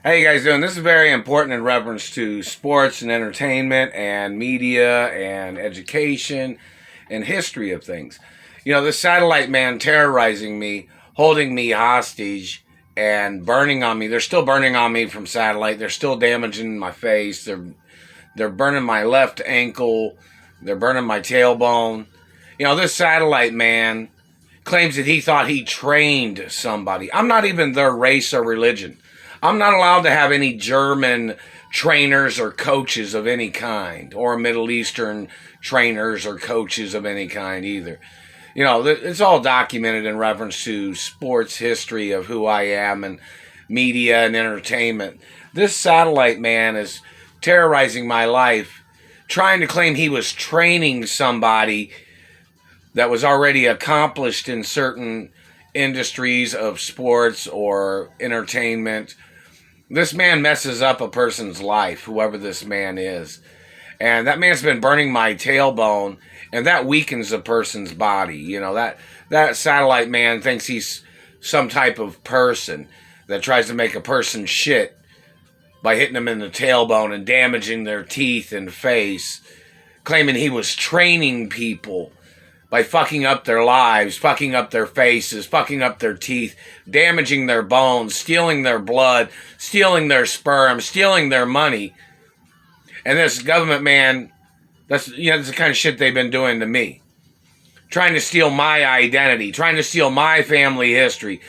How you guys doing? This is very important in reference to sports and entertainment and media and education and history of things. You know, this satellite man terrorizing me, holding me hostage, and burning on me. They're still burning on me from satellite. They're still damaging my face. They're burning my left ankle. They're burning my tailbone. You know, this satellite man claims that he thought he trained somebody. I'm not even their race or religion. I'm not allowed to have any German trainers or coaches of any kind, or Middle Eastern trainers or coaches of any kind either. You know, it's all documented in reference to sports history of who I am and media and entertainment. This satellite man is terrorizing my life, trying to claim he was training somebody that was already accomplished in certain industries of sports or entertainment. This man messes up a person's life, whoever this man is. And that man's been burning my tailbone, and that weakens a person's body. You know, that satellite man thinks he's some type of person that tries to make a person shit by hitting them in the tailbone and damaging their teeth and face, claiming he was training people by fucking up their lives, fucking up their faces, fucking up their teeth, damaging their bones, stealing their blood, stealing their sperm, stealing their money. And this government man, that's the kind of shit they've been doing to me. Trying to steal my identity, trying to steal my family history.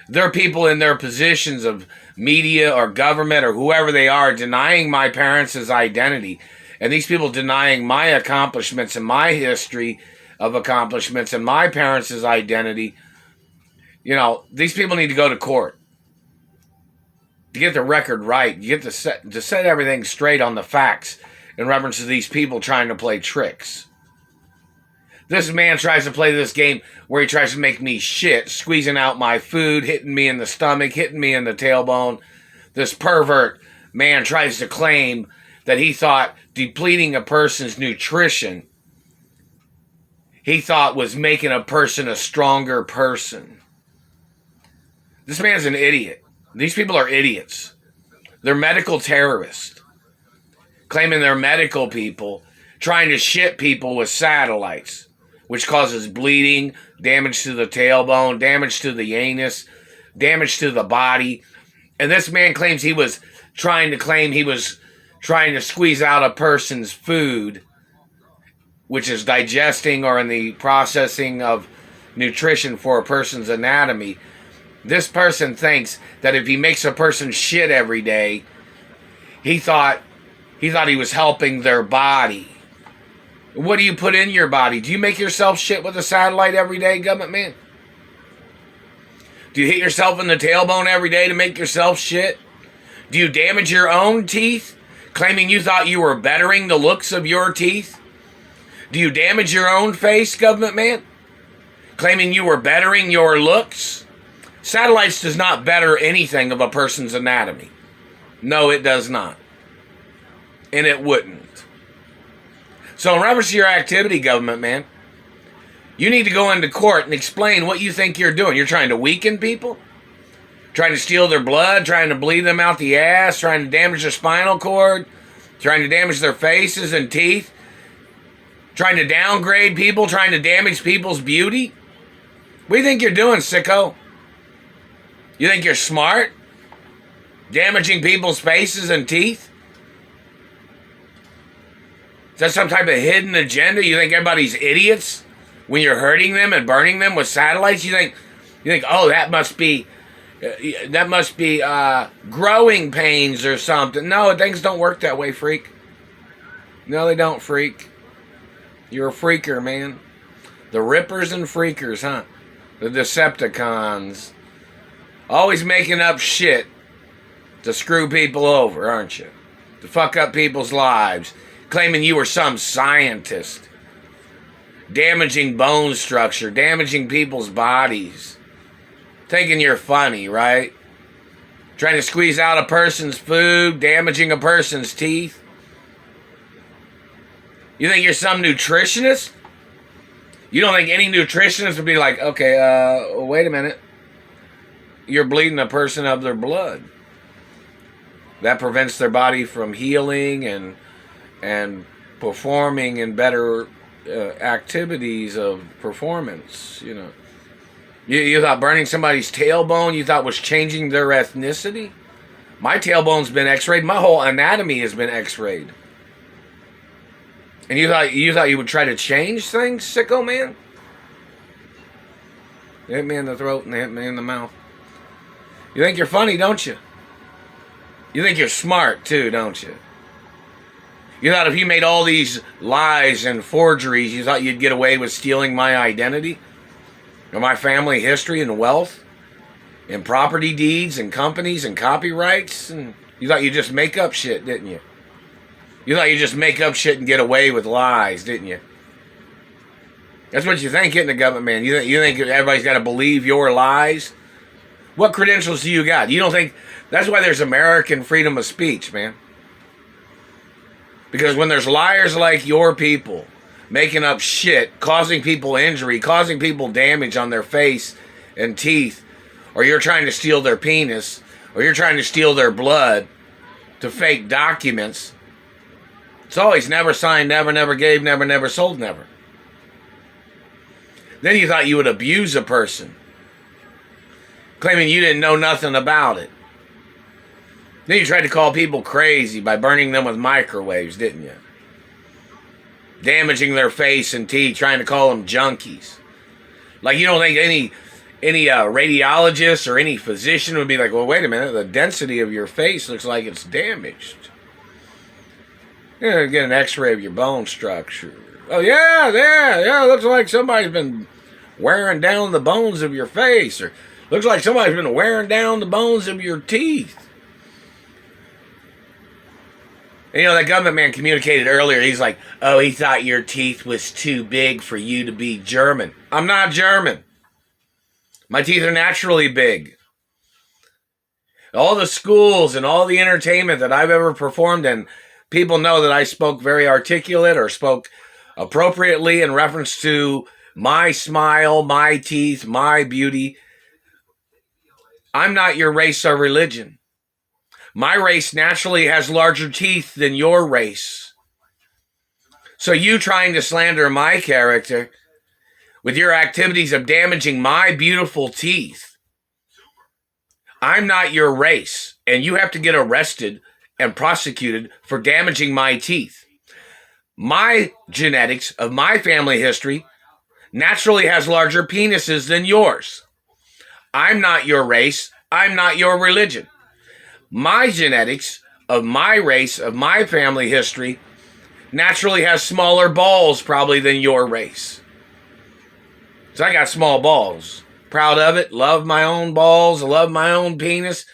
There are people in their positions of media or government or whoever they are denying my parents' identity. And these people denying my accomplishments and my history of accomplishments and my parents' identity. You know, these people need to go to court to get the record right. You get to set everything straight on the facts in reference to these people trying to play tricks. This man tries to play this game where he tries to make me shit, squeezing out my food, hitting me in the stomach, hitting me in the tailbone. This pervert man tries to claim that he thought depleting a person's nutrition, he thought was making a person a stronger person. This man's an idiot. These people are idiots. They're medical terrorists, claiming they're medical people, trying to shit people with satellites, which causes bleeding, damage to the tailbone, damage to the anus, damage to the body. And this man claims he was trying to squeeze out a person's food, which is digesting or in the processing of nutrition for a person's anatomy. This person thinks that if he makes a person shit every day, he thought he was helping their body. What do you put in your body? Do you make yourself shit with a satellite every day, government man? Do you hit yourself in the tailbone every day to make yourself shit? Do you damage your own teeth, claiming you thought you were bettering the looks of your teeth? Do you damage your own face, government man, claiming you were bettering your looks? Satellites does not better anything of a person's anatomy. No, it does not. And it wouldn't. So in reference to your activity, government man, you need to go into court and explain what you think you're doing. You're trying to weaken people? Trying to steal their blood? Trying to bleed them out the ass? Trying to damage their spinal cord? Trying to damage their faces and teeth? Trying to downgrade people? Trying to damage people's beauty? What do you think you're doing, sicko? You think you're smart? Damaging people's faces and teeth? Is that some type of hidden agenda? You think everybody's idiots when you're hurting them and burning them with satellites? You think, oh, that must be growing pains or something. No, things don't work that way, freak. No, they don't, freak. You're a freaker, man. The Rippers and Freakers, huh? The Decepticons. Always making up shit to screw people over, aren't you? To fuck up people's lives. Claiming you were some scientist. Damaging bone structure. Damaging people's bodies. Thinking you're funny, right? Trying to squeeze out a person's food. Damaging a person's teeth. You think you're some nutritionist? You don't think any nutritionist would be like, okay, wait a minute. You're bleeding a person of their blood. That prevents their body from healing and performing in better activities of performance. You know, you thought burning somebody's tailbone you thought was changing their ethnicity. My tailbone's been X-rayed. My whole anatomy has been X-rayed. And you thought you would try to change things, sicko man? They hit me in the throat and they hit me in the mouth. You think you're funny, don't you? You think you're smart too, don't you? You thought if you made all these lies and forgeries, you thought you'd get away with stealing my identity? Or my family history and wealth? And property deeds and companies and copyrights? And you thought you'd just make up shit, didn't you? You thought you'd just make up shit and get away with lies, didn't you? That's what you think, isn't it, government man? You think everybody's got to believe your lies? What credentials do you got? You don't think... That's why there's American freedom of speech, man. Because when there's liars like your people making up shit, causing people injury, causing people damage on their face and teeth, or you're trying to steal their penis, or you're trying to steal their blood to fake documents, it's always never signed, never gave, never sold, never. Then you thought you would abuse a person, claiming you didn't know nothing about it. Then you tried to call people crazy by burning them with microwaves, didn't you? Damaging their face and teeth, trying to call them junkies. Like you don't think any radiologist or any physician would be like, well, wait a minute, the density of your face looks like it's damaged. You're get an x-ray of your bone structure. Oh, yeah, looks like somebody's been wearing down the bones of your face, or looks like somebody's been wearing down the bones of your teeth. And, that government man communicated earlier, he's like, oh, he thought your teeth was too big for you to be German. I'm not German. My teeth are naturally big. All the schools and all the entertainment that I've ever performed in, people know that I spoke very articulate or spoke appropriately in reference to my smile, my teeth, my beauty. I'm not your race or religion. My race naturally has larger teeth than your race. So you trying to slander my character with your activities of damaging my beautiful teeth. I'm not your race, and you have to get arrested and prosecuted for damaging my teeth. My genetics of my family history naturally has larger penises than yours. I'm not your race. I'm not your religion. My genetics of my race, of my family history, naturally has smaller balls probably than your race. So I got small balls. Proud of it. Love my own balls. Love my own penis.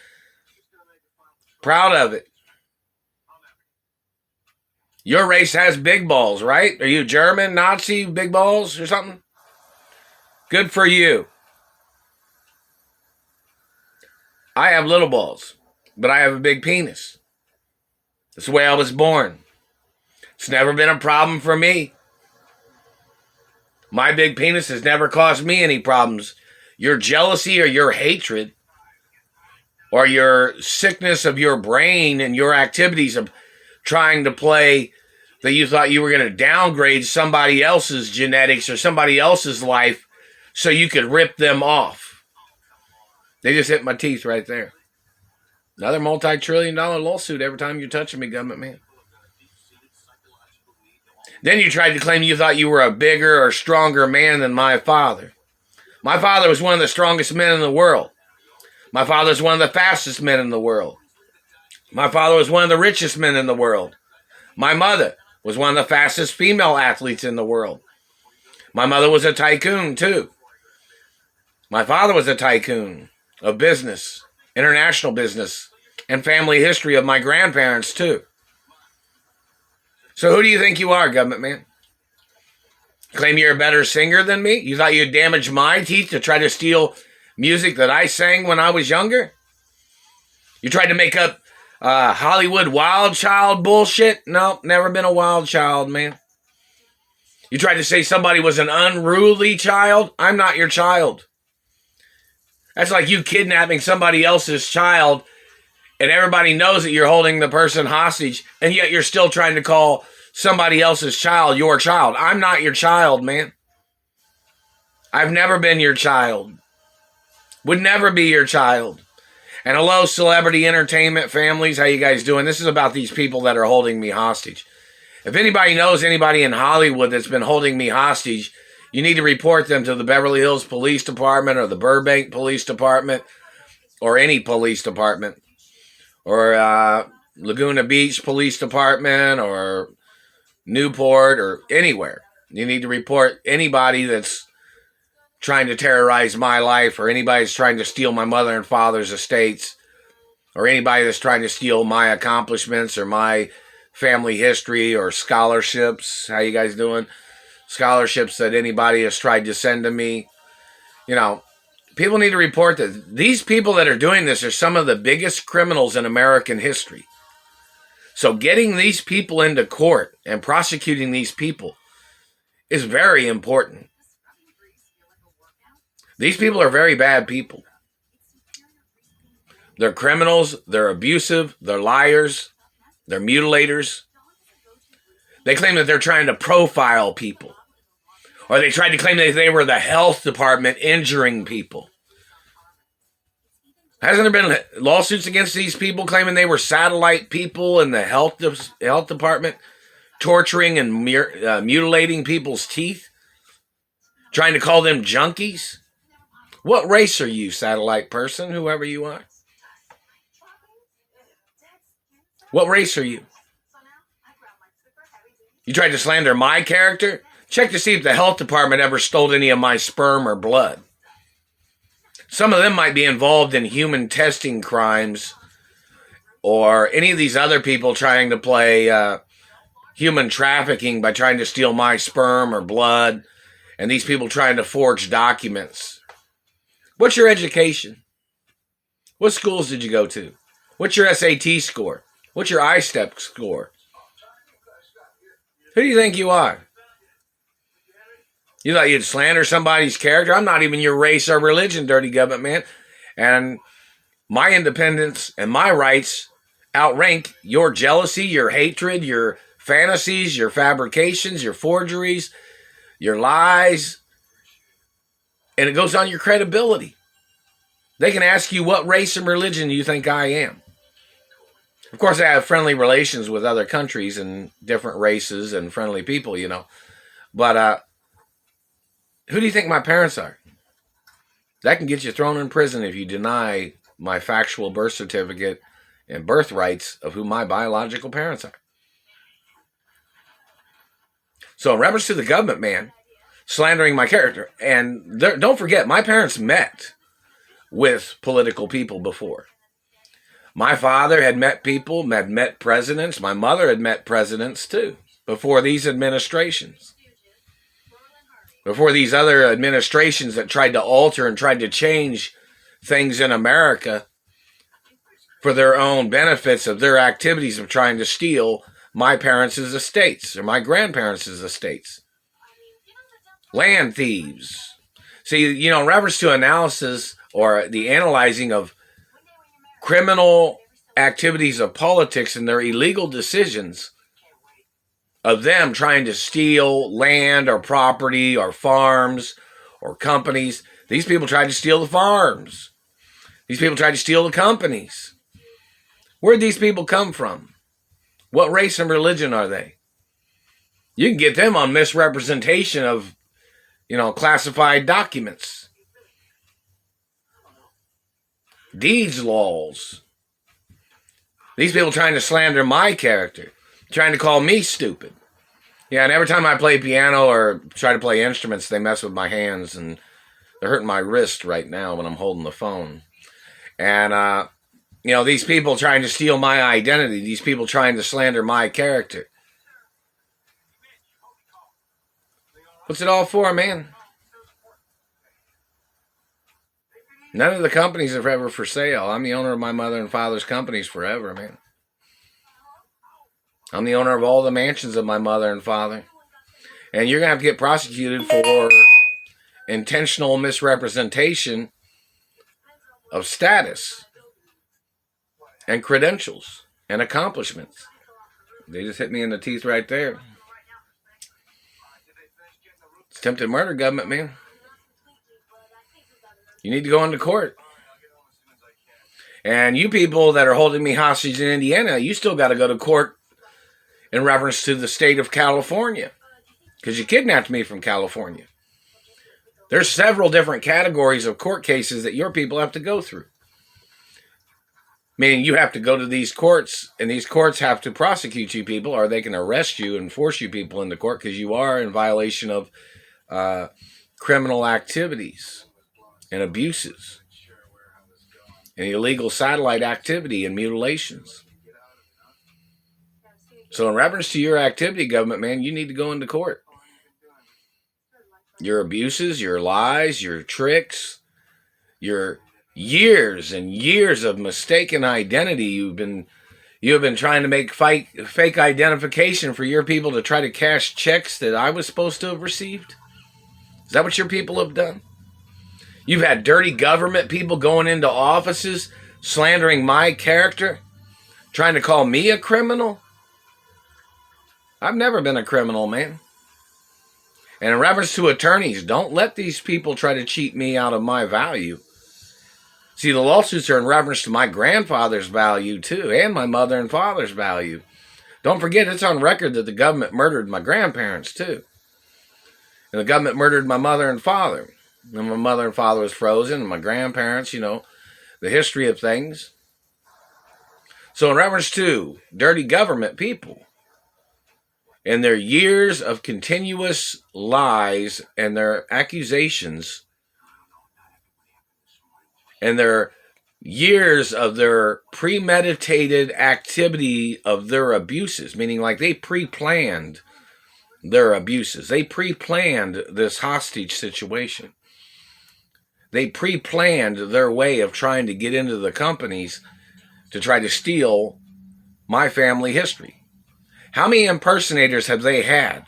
Proud of it. Your race has big balls, right? Are you German, Nazi, big balls or something? Good for you. I have little balls, but I have a big penis. That's the way I was born. It's never been a problem for me. My big penis has never caused me any problems. Your jealousy or your hatred or your sickness of your brain and your activities of trying to play that you thought you were going to downgrade somebody else's genetics or somebody else's life so you could rip them off. They just hit my teeth right there. Another multi-trillion-dollar lawsuit every time you're touching me, government man. Then you tried to claim you thought you were a bigger or stronger man than my father. My father was one of the strongest men in the world. My father was one of the fastest men in the world. My father was one of the richest men in the world. My mother was one of the fastest female athletes in the world. My mother was a tycoon, too. My father was a tycoon of business, international business, and family history of my grandparents, too. So who do you think you are, government man? Claim you're a better singer than me? You thought you'd damage my teeth to try to steal music that I sang when I was younger? You tried to make up Hollywood wild child bullshit? No, never been a wild child, man. You tried to say somebody was an unruly child? I'm not your child. That's like you kidnapping somebody else's child and everybody knows that you're holding the person hostage, and yet you're still trying to call somebody else's child your child. I'm not your child, man. I've never been your child. Would never be your child. And hello, celebrity entertainment families. How you guys doing? This is about these people that are holding me hostage. If anybody knows anybody in Hollywood that's been holding me hostage, you need to report them to the Beverly Hills Police Department or the Burbank Police Department or any police department or Laguna Beach Police Department or Newport or anywhere. You need to report anybody that's trying to terrorize my life, or anybody that's trying to steal my mother and father's estates, or anybody that's trying to steal my accomplishments or my family history or scholarships. How you guys doing? Scholarships that anybody has tried to send to me. You know, people need to report that these people that are doing this are some of the biggest criminals in American history. So getting these people into court and prosecuting these people is very important. These people are very bad people. They're criminals, they're abusive, they're liars, they're mutilators. They claim that they're trying to profile people. Or they tried to claim that they were the health department injuring people. Hasn't there been lawsuits against these people claiming they were satellite people in the health department, torturing and mutilating people's teeth? Trying to call them junkies? What race are you, satellite person, whoever you are? What race are you? You tried to slander my character? Check to see if the health department ever stole any of my sperm or blood. Some of them might be involved in human testing crimes or any of these other people trying to play human trafficking by trying to steal my sperm or blood, and these people trying to forge documents. What's your education? What schools did you go to? What's your SAT score? What's your ISTEP score? Who do you think you are? You thought you'd slander somebody's character? I'm not even your race or religion, dirty government man. And my independence and my rights outrank your jealousy, your hatred, your fantasies, your fabrications, your forgeries, your lies. And it goes on your credibility. They can ask you what race and religion you think I am. Of course, I have friendly relations with other countries and different races and friendly people, you know. But who do you think my parents are? That can get you thrown in prison if you deny my factual birth certificate and birth rights of who my biological parents are. So in reference to the government man slandering my character, and don't forget, my parents met with political people before. My father had met people, had met presidents. My mother had met presidents too before these administrations. Before these other administrations that tried to alter and tried to change things in America for their own benefits of their activities of trying to steal my parents' estates or my grandparents' estates. Land thieves. See, you know, in reference to analysis or the analyzing of criminal activities of politics and their illegal decisions of them trying to steal land or property or farms or companies. These people tried to steal the farms. These people tried to steal the companies. Where'd these people come from? What race and religion are they? You can get them on misrepresentation of, you know, classified documents. Deeds laws. These people trying to slander my character, trying to call me stupid. Yeah, and every time I play piano or try to play instruments, they mess with my hands, and they're hurting my wrist right now when I'm holding the phone. And, you know, these people trying to steal my identity, these people trying to slander my character. What's it all for, man? None of the companies are ever for sale. I'm the owner of my mother and father's companies forever, man. I'm the owner of all the mansions of my mother and father. And you're going to have to get prosecuted for intentional misrepresentation of status and credentials and accomplishments. They just hit me in the teeth right there. It's attempted murder, government, man. You need to go into court. And you people that are holding me hostage in Indiana, you still got to go to court in reference to the state of California, because you kidnapped me from California. There's several different categories of court cases that your people have to go through. Meaning you have to go to these courts, and these courts have to prosecute you people, or they can arrest you and force you people into court because you are in violation of criminal activities and abuses and illegal satellite activity and mutilations. So in reference to your activity, government, man, you need to go into court. Your abuses, your lies, your tricks, your years and years of mistaken identity. You have been trying to make fake identification for your people to try to cash checks that I was supposed to have received. Is that what your people have done? You've had dirty government people going into offices, slandering my character, trying to call me a criminal. I've never been a criminal, man. And in reference to attorneys, don't let these people try to cheat me out of my value. See, the lawsuits are in reference to my grandfather's value, too, and my mother and father's value. Don't forget, it's on record that the government murdered my grandparents, too. And the government murdered my mother and father. And my mother and father was frozen, and my grandparents, the history of things. So in reference to dirty government people and their years of continuous lies and their accusations and their years of their premeditated activity of their abuses, meaning like they pre-planned their abuses. They pre-planned this hostage situation. They pre-planned their way of trying to get into the companies to try to steal my family history. How many impersonators have they had?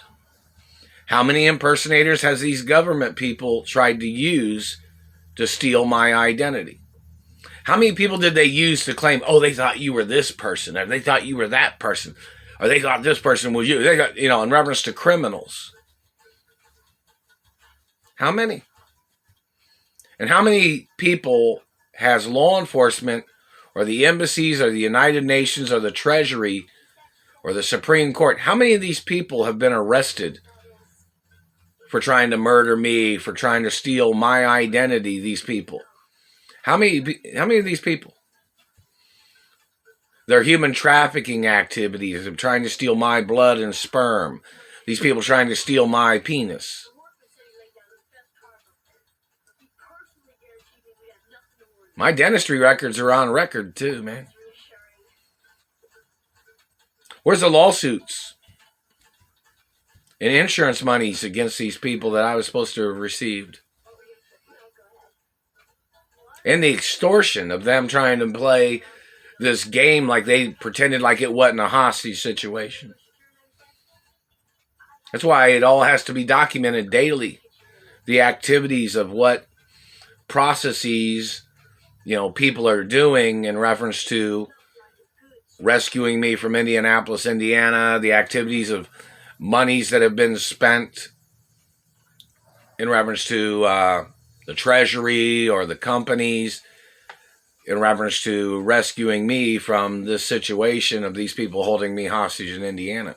How many impersonators has these government people tried to use to steal my identity? How many people did they use to claim, oh, they thought you were this person, or they thought you were that person, or they thought this person was you? They got, in reference to criminals. How many? And how many people has law enforcement or the embassies or the United Nations or the Treasury or the Supreme Court, how many of these people have been arrested for trying to murder me, for trying to steal my identity, these people? How many of these people? Their human trafficking activities of trying to steal my blood and sperm. These people trying to steal my penis. My dentistry records are on record too, man. Where's the lawsuits and insurance monies against these people that I was supposed to have received? And the extortion of them trying to play this game like they pretended like it wasn't a hostage situation. That's why it all has to be documented daily. The activities of what processes, people are doing in reference to rescuing me from Indianapolis, Indiana, the activities of monies that have been spent in reference to the Treasury or the companies, in reference to rescuing me from this situation of these people holding me hostage in Indiana.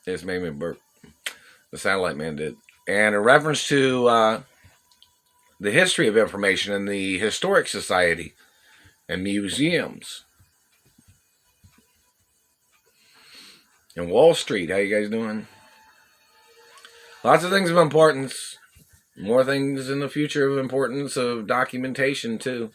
This made me burp. The satellite man did. And in reference to the history of information in the Historic Society and museums. And Wall Street, how you guys doing? Lots of things of importance. More things in the future of importance of documentation too.